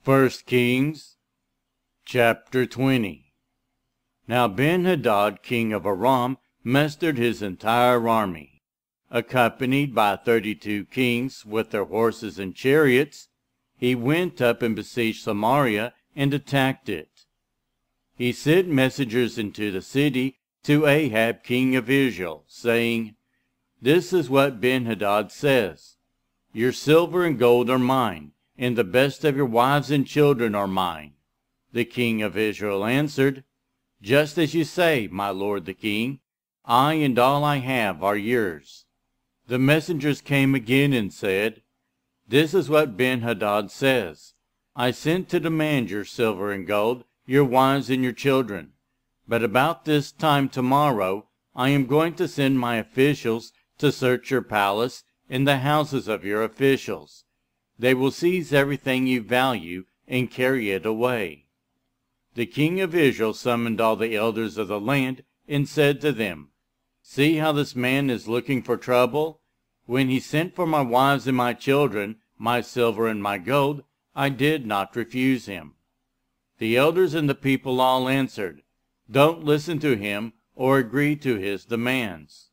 1 Kings chapter 20. Now Ben-Hadad king of Aram mustered his entire army. Accompanied by 32 kings with their horses and chariots, he went up and besieged Samaria and attacked it. He sent messengers into the city to Ahab king of Israel, saying, "This is what Ben-Hadad says, Your silver and gold are mine, and the best of your wives and children are mine." The king of Israel answered, "Just as you say, my lord the king, I and all I have are yours." The messengers came again and said, "This is what Ben-Hadad says, I sent to demand your silver and gold, your wives and your children. But about this time tomorrow I am going to send my officials to search your palace and the houses of your officials. They will seize everything you value and carry it away." The king of Israel summoned all the elders of the land and said to them, "See how this man is looking for trouble? When he sent for my wives and my children, my silver and my gold, I did not refuse him." The elders and the people all answered, "Don't listen to him or agree to his demands."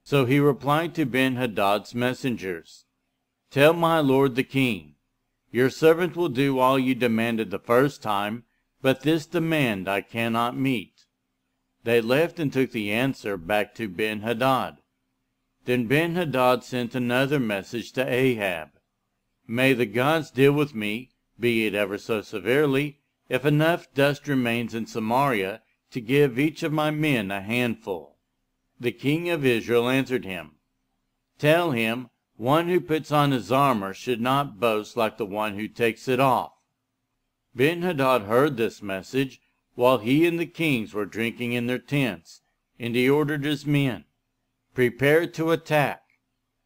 So he replied to Ben-Hadad's messengers, "Tell my lord the king, your servant will do all you demanded the first time, but this demand I cannot meet." They left and took the answer back to Ben-Hadad. Then Ben-Hadad sent another message to Ahab, "May the gods deal with me, be it ever so severely, if enough dust remains in Samaria to give each of my men a handful." The king of Israel answered him, "Tell him, one who puts on his armor should not boast like the one who takes it off." Ben-Hadad heard this message while he and the kings were drinking in their tents, and he ordered his men, "Prepare to attack."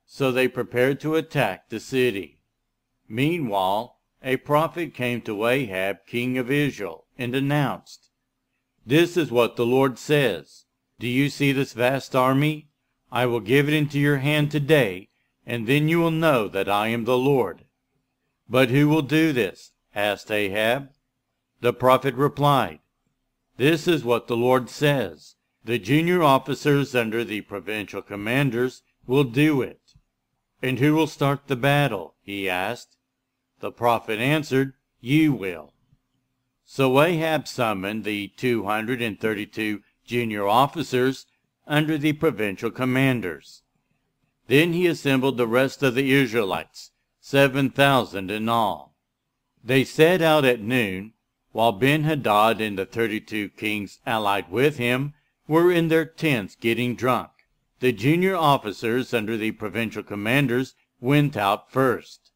So they prepared to attack the city. Meanwhile, a prophet came to Ahab king of Israel and announced, "This is what the Lord says. Do you see this vast army? I will give it into your hand today, and then you will know that I am the Lord." "But who will do this?" asked Ahab. The prophet replied, "This is what the Lord says. The junior officers under the provincial commanders will do it." "And who will start the battle?" he asked. The prophet answered, "You will." So Ahab summoned the 232 junior officers under the provincial commanders. Then he assembled the rest of the Israelites, 7,000 in all. They set out at noon, while Ben-Hadad and the 32 kings allied with him were in their tents getting drunk. The junior officers under the provincial commanders went out first.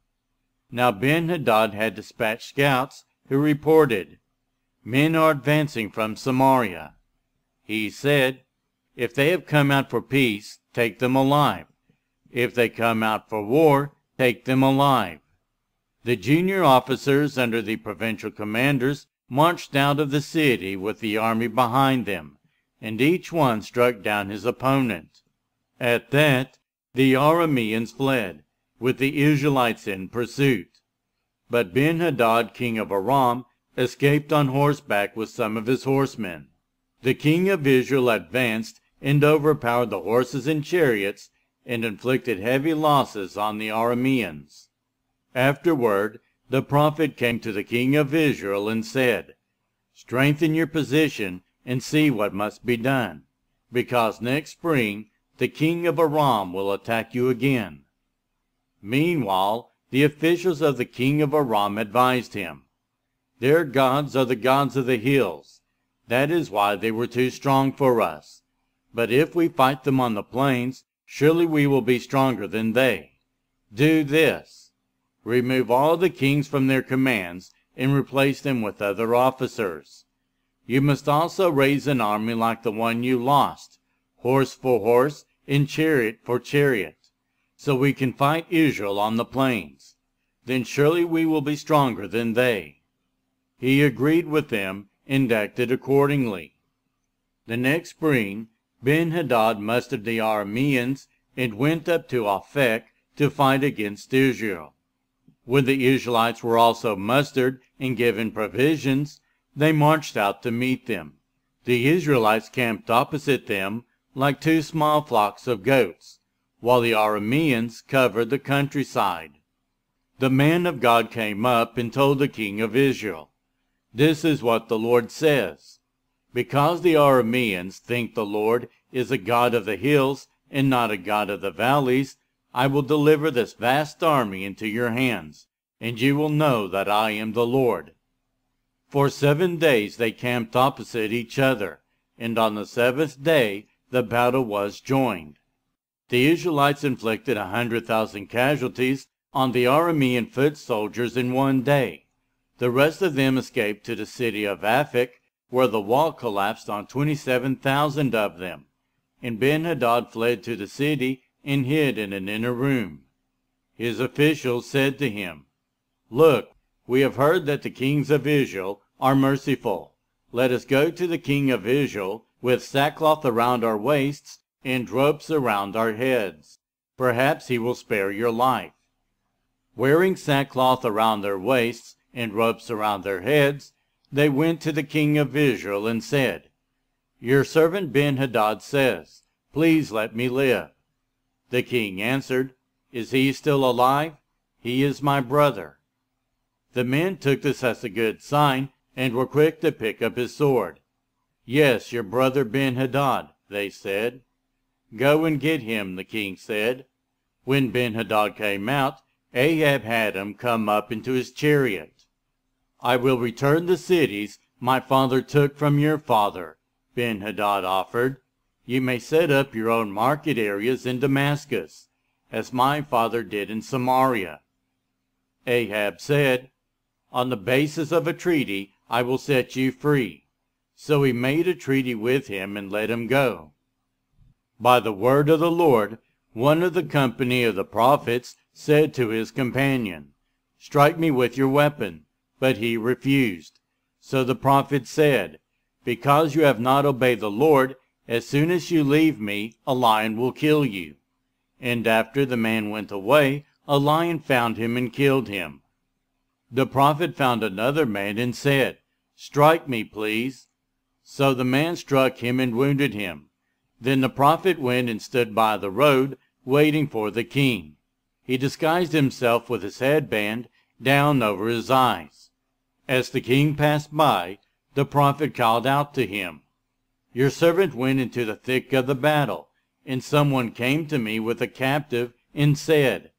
Now Ben-Hadad had dispatched scouts who reported, "Men are advancing from Samaria." He said, "If they have come out for peace, take them alive. If they come out for war, take them alive." The junior officers under the provincial commanders marched out of the city with the army behind them, and each one struck down his opponent. At that, the Arameans fled, with the Israelites in pursuit. But Ben-Hadad king of Aram escaped on horseback with some of his horsemen. The king of Israel advanced and overpowered the horses and chariots, and inflicted heavy losses on the Arameans. Afterward, the prophet came to the king of Israel and said, "Strengthen your position and see what must be done, because next spring the king of Aram will attack you again." Meanwhile, the officials of the king of Aram advised him, "Their gods are the gods of the hills. That is why they were too strong for us. But if we fight them on the plains, surely we will be stronger than they. Do this: remove all the kings from their commands and replace them with other officers. You must also raise an army like the one you lost, horse for horse and chariot for chariot, so we can fight Israel on the plains. Then surely we will be stronger than they." He agreed with them and acted accordingly. The next spring, Ben-Hadad mustered the Arameans and went up to Aphek to fight against Israel. When the Israelites were also mustered and given provisions, they marched out to meet them. The Israelites camped opposite them like two small flocks of goats, while the Arameans covered the countryside. The man of God came up and told the king of Israel, "This is what the Lord says. Because the Arameans think the Lord is a God of the hills and not a God of the valleys, I will deliver this vast army into your hands, and you will know that I am the Lord." For 7 days they camped opposite each other, and on the 7th day the battle was joined. The Israelites inflicted 100,000 casualties on the Aramean foot soldiers in 1 day. The rest of them escaped to the city of Aphek, where the wall collapsed on 27,000 of them, and Ben-Hadad fled to the city and hid in an inner room. His officials said to him, "Look, we have heard that the kings of Israel are merciful. Let us go to the king of Israel with sackcloth around our waists and ropes around our heads. Perhaps he will spare your life." Wearing sackcloth around their waists and ropes around their heads, they went to the king of Israel and said, "Your servant Ben-Hadad says, 'Please let me live.'" The king answered, "Is he still alive? He is my brother." The men took this as a good sign and were quick to pick up his sword. "Yes, your brother Ben-Hadad," they said. "Go and get him," the king said. When Ben-Hadad came out, Ahab had him come up into his chariot. "I will return the cities my father took from your father," Ben-Hadad offered. "You may set up your own market areas in Damascus, as my father did in Samaria." Ahab said, "On the basis of a treaty I will set you free." So he made a treaty with him and let him go. By the word of the Lord, one of the company of the prophets said to his companion, "Strike me with your weapon." But he refused. So the prophet said, "Because you have not obeyed the Lord, as soon as you leave me, a lion will kill you." And after the man went away, a lion found him and killed him. The prophet found another man and said, "Strike me, please." So the man struck him and wounded him. Then the prophet went and stood by the road, waiting for the king. He disguised himself with his headband down over his eyes. As the king passed by, the prophet called out to him, "Your servant went into the thick of the battle, and someone came to me with a captive and said,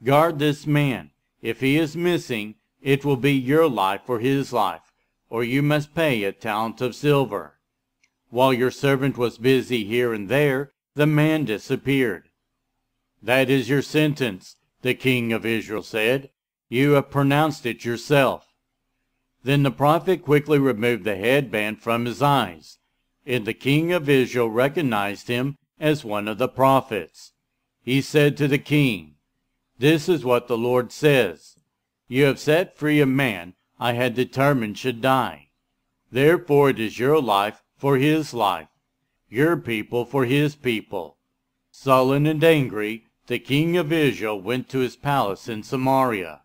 'Guard this man. If he is missing, it will be your life or his life, or you must pay a talent of silver.' While your servant was busy here and there, the man disappeared." "That is your sentence," the king of Israel said. "You have pronounced it yourself." Then the prophet quickly removed the headband from his eyes, and the king of Israel recognized him as one of the prophets. He said to the king, "This is what the Lord says. You have set free a man I had determined should die. Therefore it is your life for his life, your people for his people." Sullen and angry, the king of Israel went to his palace in Samaria.